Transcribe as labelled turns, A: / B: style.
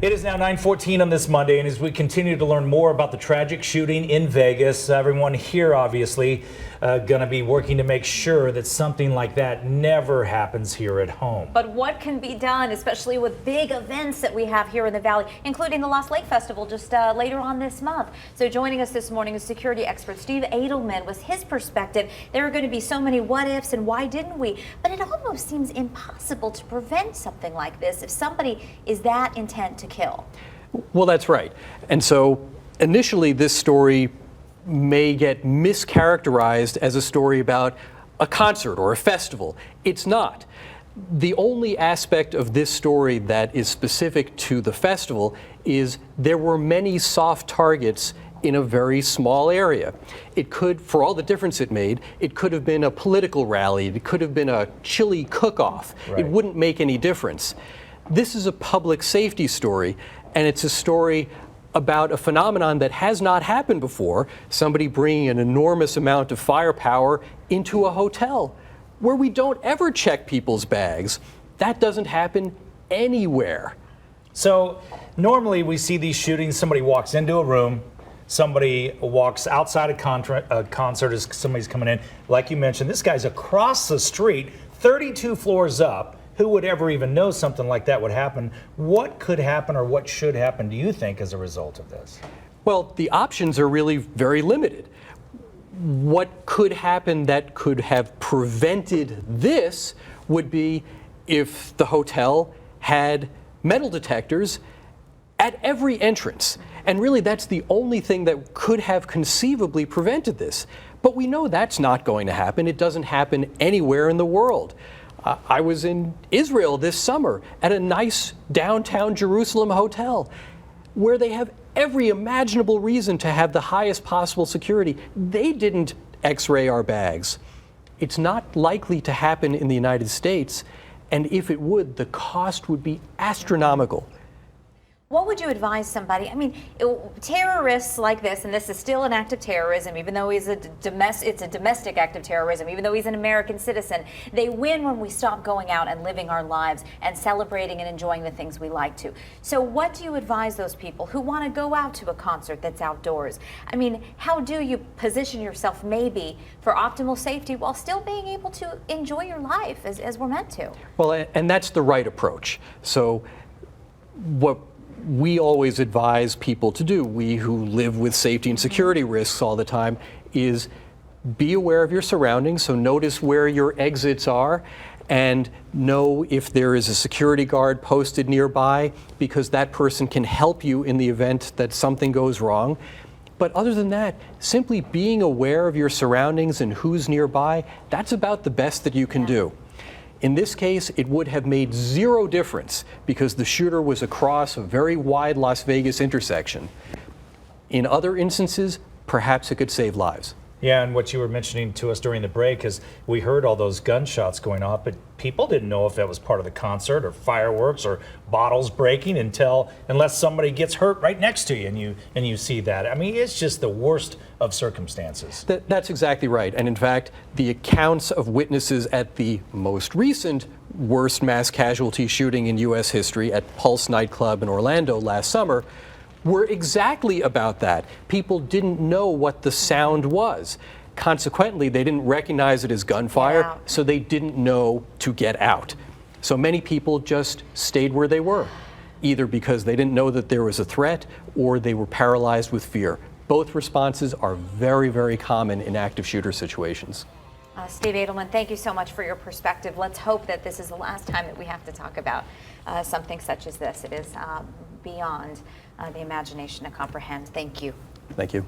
A: It is now 9:14 on this Monday, and as we continue to learn more about the tragic shooting in Vegas, everyone here obviously going to be working to make sure that something like that never happens here at home.
B: But what can be done, especially with big events that we have here in the Valley, including the Lost Lake Festival just later on this month? So joining us this morning is security expert Steve Adelman with his perspective. There are going to be so many what ifs and why didn't we? But it almost seems impossible to prevent something like this if somebody is that intent to kill.
C: Well, that's right. And so initially this story may get mischaracterized as a story about a concert or a festival. It's not. The only aspect of this story that is specific to the festival is there were many soft targets in a very small area. It could, for all the difference it made, it could have been a political rally, it could have been a chili cook-off. Right. It wouldn't make any difference. This is a public safety story, and it's a story about a phenomenon that has not happened before, somebody bringing an enormous amount of firepower into a hotel where we don't ever check people's bags. That doesn't happen anywhere.
A: So normally we see these shootings, somebody walks into a room, somebody walks outside a concert as somebody's coming in. Like you mentioned, this guy's across the street, 32 floors up. Who would ever even know something like that would happen? What could happen or what should happen, do you think, as a result of this?
C: Well, the options are really very limited. What could happen that could have prevented this would be if the hotel had metal detectors at every entrance. And really, that's the only thing that could have conceivably prevented this. But we know that's not going to happen. It doesn't happen anywhere in the world. I was in Israel this summer at a nice downtown Jerusalem hotel where they have every imaginable reason to have the highest possible security. They didn't x-ray our bags. It's not likely to happen in the United States, and if it would, the cost would be astronomical.
B: What would you advise somebody? I mean, terrorists like this, and this is still an act of terrorism, even though it's a domestic act of terrorism, even though he's an American citizen. They win when we stop going out and living our lives and celebrating and enjoying the things we like to. So what do you advise those people who want to go out to a concert that's outdoors? I mean, how do you position yourself maybe for optimal safety while still being able to enjoy your life as we're meant to?
C: Well, and that's the right approach. So what we always advise people to do, we who live with safety and security risks all the time, is be aware of your surroundings. So notice where your exits are and know if there is a security guard posted nearby, because that person can help you in the event that something goes wrong. But other than that, simply being aware of your surroundings and who's nearby, that's about the best that you can do. In this case, it would have made zero difference because the shooter was across a very wide Las Vegas intersection. In other instances, perhaps it could save lives.
A: Yeah, and what you were mentioning to us during the break is we heard all those gunshots going off, but people didn't know if that was part of the concert or fireworks or bottles breaking unless somebody gets hurt right next to you and you see that. I mean, it's just the worst of circumstances.
C: That's exactly right. And in fact, the accounts of witnesses at the most recent worst mass casualty shooting in U.S. history at Pulse nightclub in Orlando last summer were exactly about that. People didn't know what the sound was. Consequently, they didn't recognize it as gunfire, so they didn't know to get out. So many people just stayed where they were, either because they didn't know that there was a threat or they were paralyzed with fear. Both responses are very, very common in active shooter situations.
B: Steve Adelman, thank you so much for your perspective. Let's hope that this is the last time that we have to talk about something such as this. It is beyond the imagination to comprehend. Thank you.
C: Thank you.